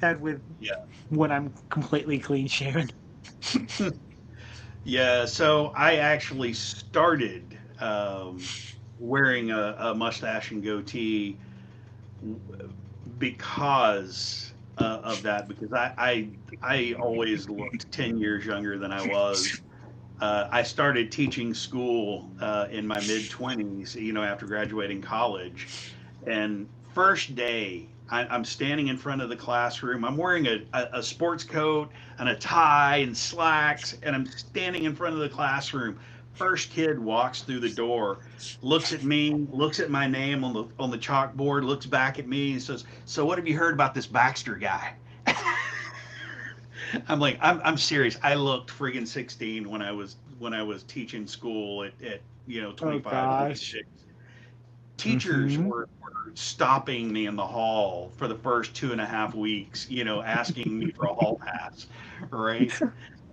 And with yeah, when I'm completely clean shaven. yeah. So I actually started wearing a mustache and goatee because of that. Because I always looked 10 years younger than I was. I started teaching school in my mid 20s, after graduating college. And first day, I'm standing in front of the classroom. I'm wearing a sports coat and a tie and slacks, and I'm standing in front of the classroom. First kid walks through the door, looks at me, looks at my name on the chalkboard, looks back at me, and says, "So what have you heard about this Baxter guy?" I'm like, I'm serious. I looked friggin' 16 when I was teaching school at Oh 25, gosh. 26. Teachers Hmm. were stopping me in the hall for the first 2.5 weeks, asking me for a hall pass, right?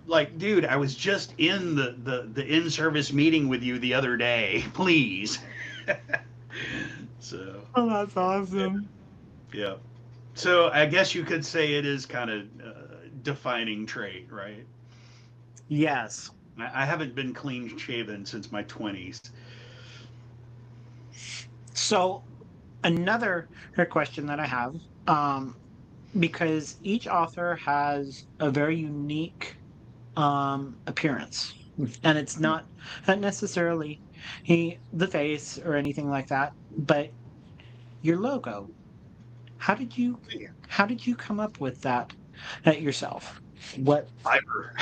Like, dude, I was just in the in-service meeting with you the other day. Please. So, Oh, that's yeah, awesome. yeah. So I guess you could say it is kind of defining trait, right? Yes. I haven't been clean shaven since my 20s. So another question that I have, um, because each author has a very unique appearance, and it's not necessarily the face or anything like that, but your logo. How did you how did you come up with that yourself? What? Fiber.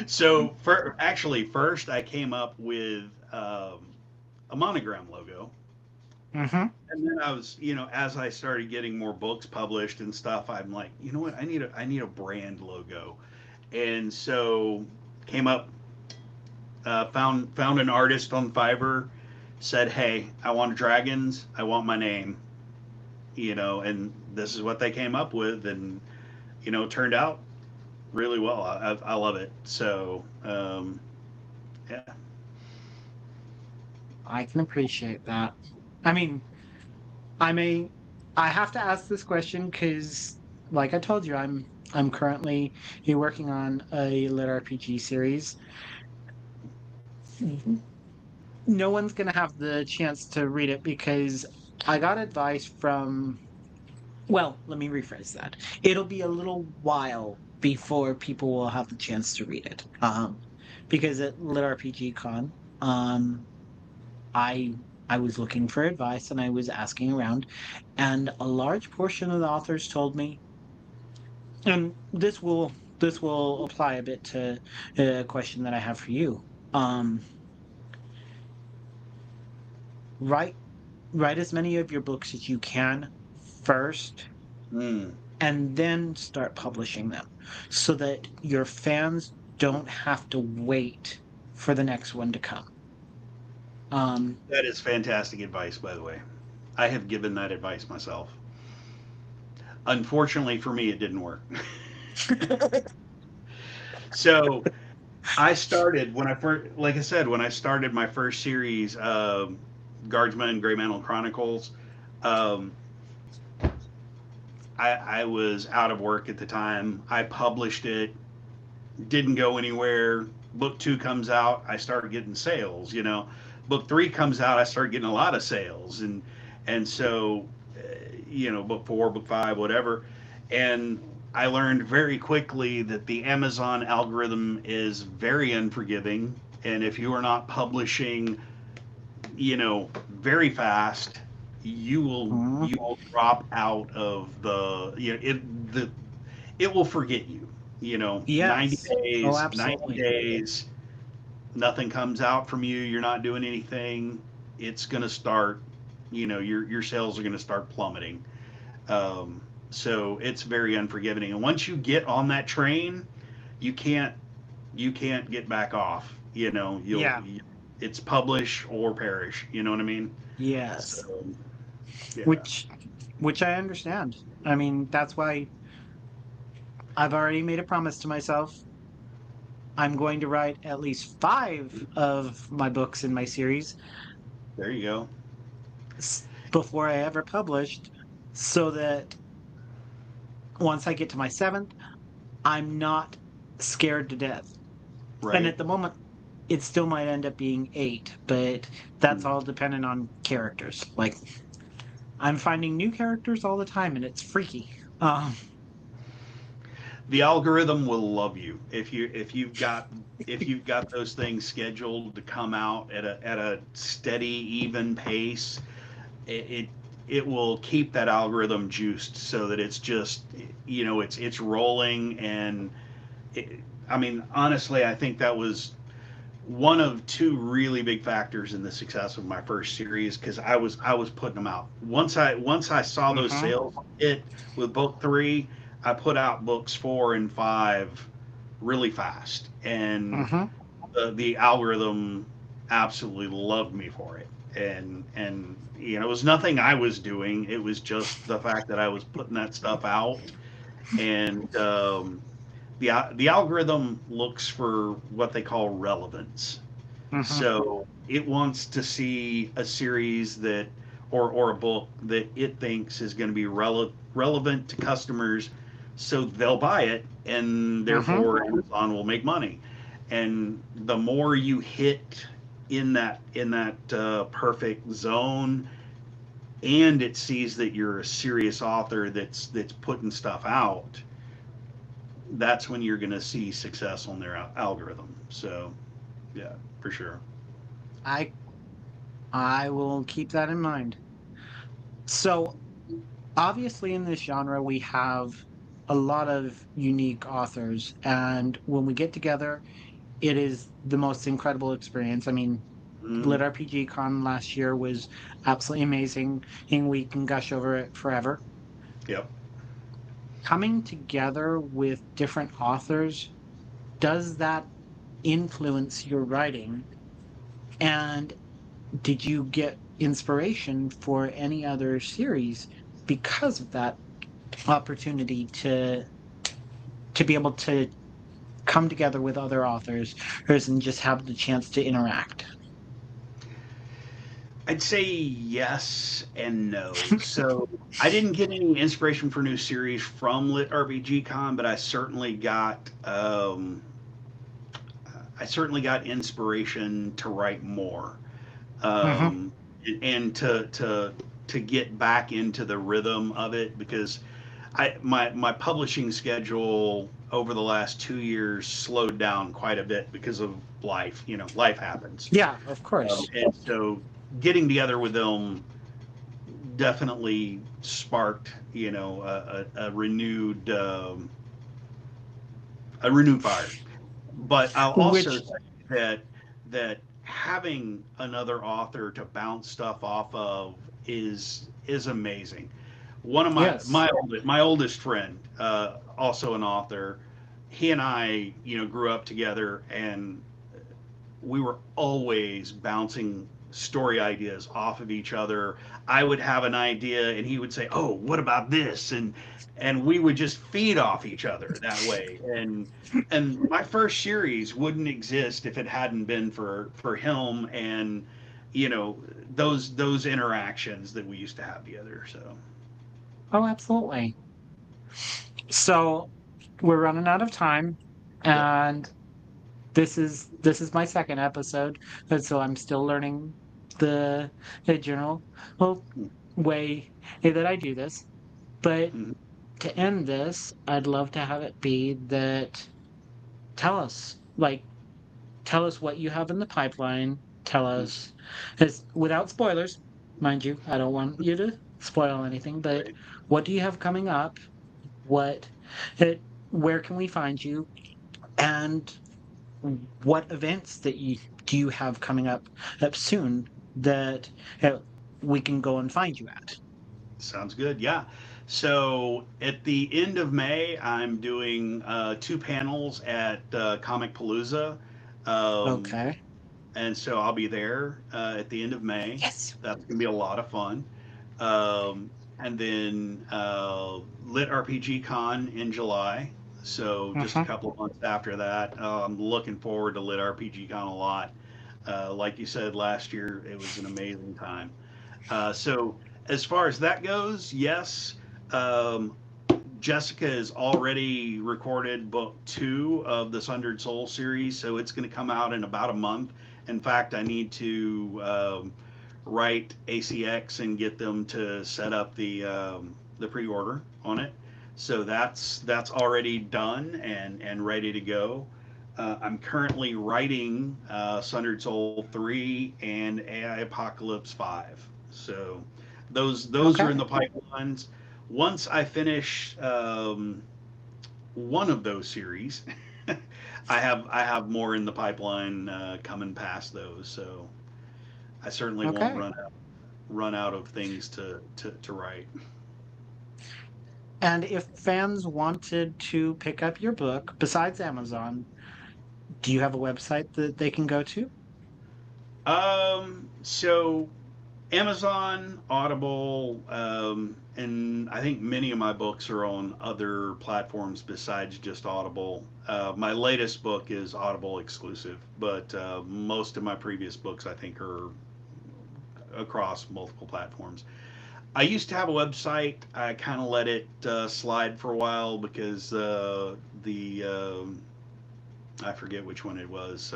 So actually, first I came up with a monogram logo, Hmm. and then I was, as I started getting more books published and stuff, I'm like, you know what, I need a brand logo, and so came up, found an artist on Fiverr, said, hey, I want dragons, I want my name, and this is what they came up with, and turned out really well. I love it. So yeah. I can appreciate that. I mean, I may I have to ask this question because, like I told you, I'm currently working on a lit RPG series. Mhm. No one's gonna have the chance to read it because I got advice from. Well, let me rephrase that. It'll be a little while before people will have the chance to read it. Because at Lit RPG Con, um, I I was looking for advice and I was asking around, and a large portion of the authors told me, and this will apply a bit to a question that I have for you. Um, write write as many of your books as you can first, Mm, and then start publishing them, so that your fans don't have to wait for the next one to come. Um, that is fantastic advice, by the way. I have given that advice myself. Unfortunately for me, it didn't work. So I started when I first, like I said, when I started my first series, Guardsman Grey Mantle Chronicles. Um, I was out of work at the time. I published it, didn't go anywhere. Book two comes out, I started getting sales. Book three comes out, I started getting a lot of sales, and so, book four, book five, whatever, and I learned very quickly that the Amazon algorithm is very unforgiving, and if you are not publishing, very fast, mhm. you will drop out of the the it will forget you. 90 Yes. Oh, days, 90 absolutely. days, nothing comes out from you, you're not doing anything, it's going to start, your sales are going to start plummeting. Um, So it's very unforgiving. And once you get on that train, you can't get back off. You know, Yeah. it's publish or perish. You know what I mean? Yes. So yeah, Which which I understand. I mean, that's why I've already made a promise to myself. I'm going to write at least 5 of my books in my series there you go. before I ever published, so that once I get to my 7th, I'm not scared to death. And Right. at the moment, it still might end up being 8, but that's Mm. all dependent on characters. Like, I'm finding new characters all the time, and it's freaky. Um, The algorithm will love you if you've got those things scheduled to come out at a steady, even pace. It it will keep that algorithm juiced so that it's just, it's rolling. And it, I mean, honestly, I think that was one of two really big factors in the success of my first series, because I was putting them out. Once I saw those mhm, sales hit with book three, I put out books four and five really fast, and mhm, the algorithm absolutely loved me for it. And it was nothing I was doing. It was just the fact that I was putting that stuff out. And the algorithm looks for what they call relevance. mhm, So it wants to see a series that, or a book that it thinks is going to be relevant to customers, so they'll buy it, and mhm. therefore Amazon will make money. And the more you hit in that perfect zone, and it sees that you're a serious author that's putting stuff out, that's when you're going to see success on their algorithm. So yeah, for sure. I I will keep that in mind. So, obviously, in this genre, we have a lot of unique authors, and when we get together, it is the most incredible experience. I mean, Mm, Lit RPG Con last year was absolutely amazing, and we can gush over it forever. yep. Coming together with different authors, does that influence your writing? And did you get inspiration for any other series because of that opportunity to be able to come together with other authors and just have the chance to interact? I'd say yes and no. So I didn't get any inspiration for new series from Lit RPG Con, but I certainly got inspiration to write more, Hmm. um, and to get back into the rhythm of it, because my publishing schedule over the last 2 years slowed down quite a bit because of life. Life happens. Yeah, of course. And so getting together with them definitely sparked, a renewed fire. But I'll also Which, say that having another author to bounce stuff off of is amazing. One of yes. my oldest friend, also an author, he and I, grew up together, and we were always bouncing story ideas off of each other. I would have an idea, and he would say, "Oh, what about this?" And we would just feed off each other that way. And my first series wouldn't exist if it hadn't been for him, and you know those interactions that we used to have together. So Oh, absolutely. So we're running out of time, yep. and this is my second episode, and so I'm still learning the the general well way that I do this. But Mhm. to end this, I'd love to have it be that tell us, like, tell us what you have in the pipeline. Tell us, as without spoilers, mind you. I don't want you to spoil anything, but Right. what do you have coming up? What, it, where can we find you? And what events that you do you have coming up soon that we can go and find you at? Sounds good. Yeah. So at the end of May, I'm doing two panels at Comic Palooza. Um, Okay. and so I'll be there at the end of May. Yes. That's going to be a lot of fun. And then Lit RPG Con in July. So just a Uh-huh. couple of months after that. I'm looking forward to Lit RPG Con a lot. Like you said last year, it was an amazing time. So as far as that goes, yes. Um, Jessica has already recorded book two of the Sundered Soul series, so it's going to come out in about a month. In fact, I need to write ACX and get them to set up the pre-order on it. So that's already done and ready to go. I'm currently writing Sundered Soul 3 and AI Apocalypse 5. So those are Okay. in the pipelines. Once I finish one of those series, I have more in the pipeline coming past those. So I certainly won't Okay. run out of things to write. And if fans wanted to pick up your book besides Amazon, do you have a website that they can go to? So Amazon, Audible, and I think many of my books are on other platforms besides just Audible. My latest book is Audible exclusive, but most of my previous books I think are across multiple platforms. I used to have a website. I kind of let it slide for a while because the I forget which one it was.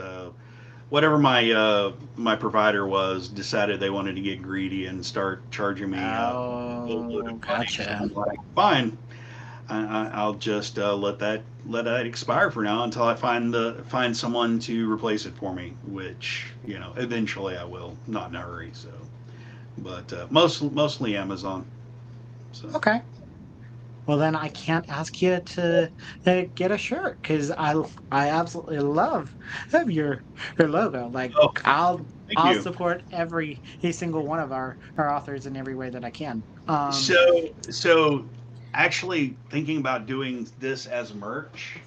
Whatever my provider was decided they wanted to get greedy and start charging me a boatload of Oh, money. So gotcha. I'm like, fine, I'll just let that expire for now until I find someone to replace it for me. Which eventually I will, not in a hurry. So, but mostly Amazon. So Okay. Well, then I can't ask you to get a shirt because I absolutely love your logo. Like oh, thank I'll you. support every single one of our authors in every way that I can. So actually thinking about doing this as merch.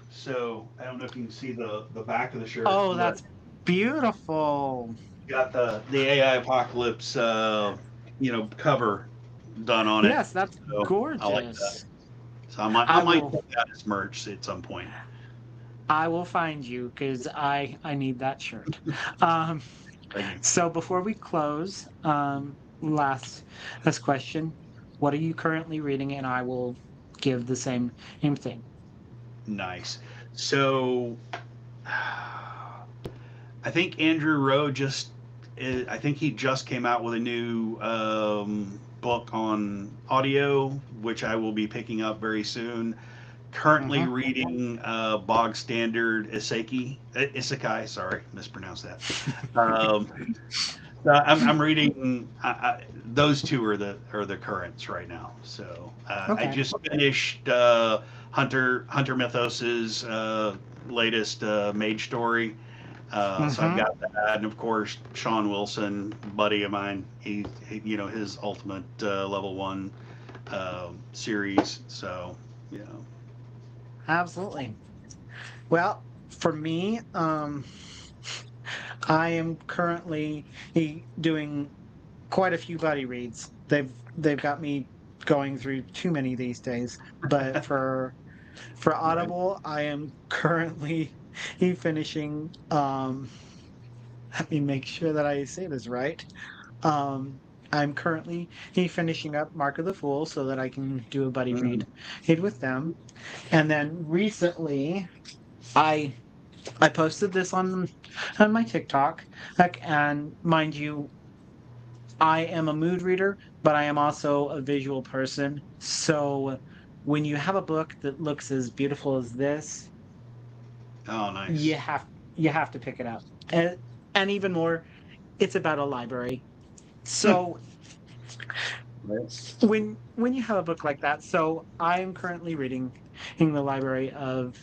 So I don't know if you can see the back of the shirt, Oh, but that's beautiful. got the AI apocalypse cover done on it. Yes, that's So I like that. gorgeous. So I I might will put that as merch at some point. I will find you because I need that shirt. Um, Thank you. so before we close, last question. What are you currently reading? And I will give the same thing. Nice. So I think Andrew Rowe I think he just came out with a new book on audio, which I will be picking up very soon. Currently Uh-huh. reading bog standard isekai. Sorry, mispronounced that. Um, I'm reading. Those two are the currents right now. So I Okay. just finished Hunter Mythos's latest mage story. So I've Uh-huh. got that, and of course Sean Wilson, buddy of mine. His ultimate level one series. So you know, Absolutely. Well, for me, I am currently doing quite a few buddy reads. They've got me going through too many these days. But for right. Audible, I am currently finishing let me make sure that I say this right. Um I'm currently finishing up Mark of the Fool so that I can do a buddy Mm, read with them. And then recently I I posted this on my TikTok. Like, and mind you, I am a mood reader, but I am also a visual person. So when you have a book that looks as beautiful as this, oh, you nice. have to pick it up. And even more, it's about a library. So Right. when you have a book like that, so I am currently reading in the library of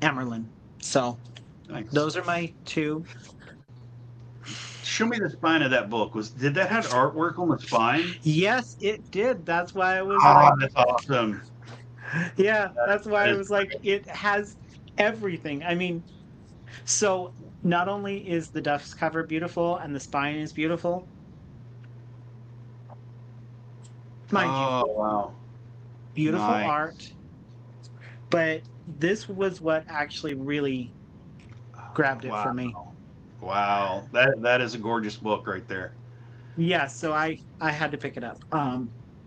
Amerlin. So Nice. those are my two. show me the spine of that book. Did that have artwork on the spine? Yes, it did. That's why I was Ah, like, that's awesome. yeah, that's why That I is was like, it has everything. I mean, so not only is the Duff's cover beautiful and the spine is beautiful, mind you, oh wow. beautiful art, Nice. but this was what actually really grabbed it for Wow. me. Wow. That is a gorgeous book right there. Yeah, so I had to pick it up.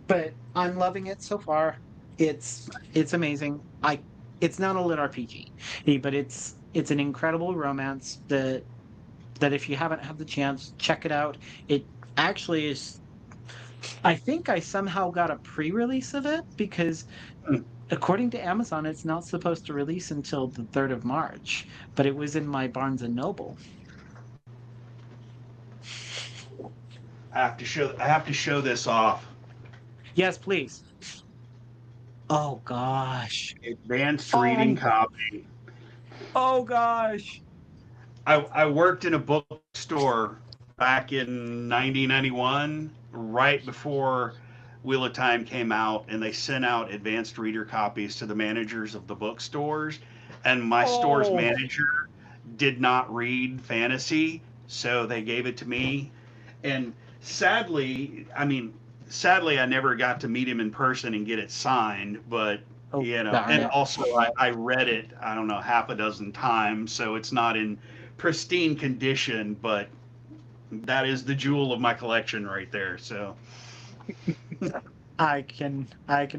But I'm loving it so far. It's amazing. It's not a lit RPG, but it's an incredible romance that if you haven't had the chance, check it out. It actually is. I think I somehow got a pre-release of it because Hmm. according to Amazon, it's not supposed to release until the 3rd of March, but it was in my Barnes and Noble. I have to show this off. Yes, please. Oh gosh. Advanced reading Oh, copy. oh gosh. I worked in a bookstore back in 1991, right before Wheel of Time came out, and they sent out advanced reader copies to the managers of the bookstores. And my store's Oh, manager did not read fantasy, so they gave it to me. And sadly, I never got to meet him in person and get it signed, but oh, darn and it. also I read it, I don't know, half a dozen times, so it's not in pristine condition, but that is the jewel of my collection right there. So, I can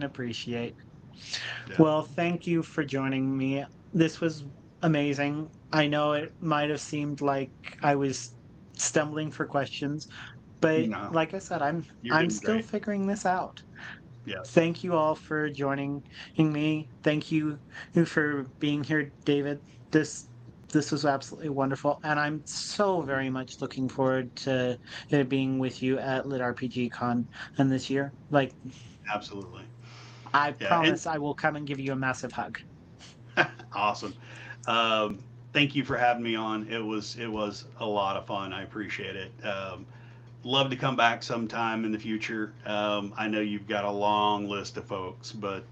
appreciate. yeah. Well, thank you for joining me. This was amazing. I know it might have seemed like I was stumbling for questions, but No, like I said, you're I'm doing still great. figuring this out. Yeah, Thank you all for joining me. Thank you for being here, David. This this was absolutely wonderful, and I'm so very much looking forward to being with you at Lit RPG Con and this year. Like, absolutely. I Yeah, and promise I will come and give you a massive hug. awesome. Thank you for having me on. It was a lot of fun. I appreciate it. Love to come back sometime in the future. I know you've got a long list of folks, but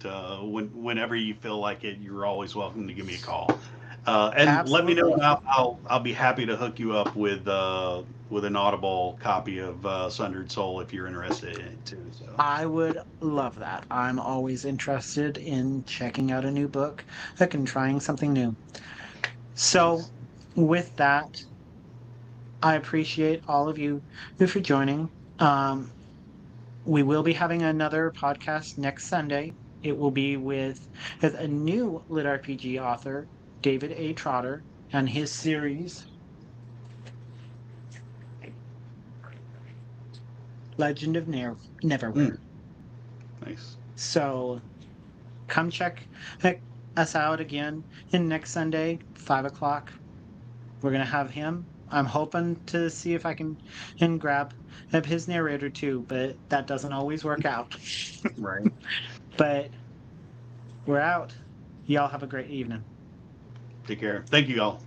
whenever you feel like it, you're always welcome to give me a call. And let me know, Absolutely. and I'll be happy to hook you up with an Audible copy of Sundered Soul if you're interested in it too. So I would love that. I'm always interested in checking out a new book, like and trying something new. So, nice. with that, I appreciate all of you for joining. Um, we will be having another podcast next Sunday. It will be with a new lit RPG author, David A. Trotter, and his series, Legend of Neverwhere. Mm, nice. So come check us out again in next Sunday, 5 o'clock. We're gonna have him. I'm hoping to see if I can grab his narrator too, but that doesn't always work out. Right. But we're out. Y'all have a great evening. Take care. Thank you all.